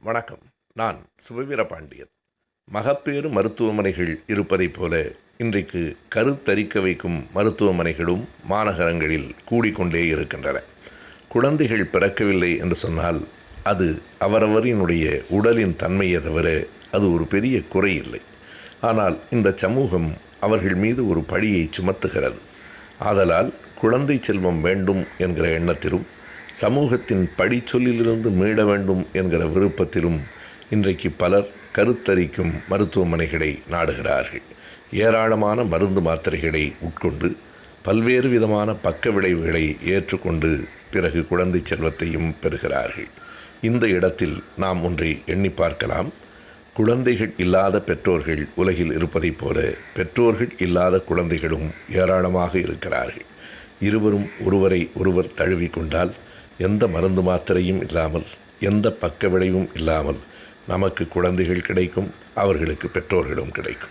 வணக்கம். நான் சிவவீரபாண்டியன். மகப்பேறு மருத்துவமனைகள் இருப்பதைப் போல இன்றைக்கு கருத்தரிக்க வைக்கும் மருத்துவமனைகளும் மாநகரங்களில் கூடிக்கொண்டே இருக்கின்றன. குழந்தைகள் பிறக்கவில்லை என்று சொன்னால் அது அவரவரினுடைய உடலின் தன்மையை தவிர அது ஒரு பெரிய குறை இல்லை. ஆனால் இந்த சமூகம் அவர்கள் மீது ஒரு பழியை சுமத்துகிறது. ஆதலால் குழந்தை செல்வம் வேண்டும் என்கிற எண்ணத்திலும் சமூகத்தின் படிச்சொல்லிலிருந்து மீள வேண்டும் என்கிற விருப்பத்திலும் இன்றைக்கு பலர் கருத்தரிக்கும் மருத்துவமனைகளை நாடுகிறார்கள். ஏராளமான மருந்து மாத்திரைகளை உட்கொண்டு பல்வேறு விதமான பக்க விளைவுகளை ஏற்றுக்கொண்டு பிறகு குழந்தை செல்வத்தையும் பெறுகிறார்கள். இந்த இடத்தில் நாம் ஒன்றை எண்ணி பார்க்கலாம். குழந்தைகள் இல்லாத பெற்றோர்கள் உலகில் இருப்பதைப் போல பெற்றோர்கள் இல்லாத குழந்தைகளும் ஏராளமாக இருக்கிறார்கள். இருவரும் ஒருவரை ஒருவர் தழுவிக்கொண்டால் எந்த மருந்து மாத்திரையும் இல்லாமல், எந்த பக்க விளைவும் இல்லாமல் நமக்கு குழந்தைகள் கிடைக்கும், அவர்களுக்கு பெற்றோர்களும் கிடைக்கும்.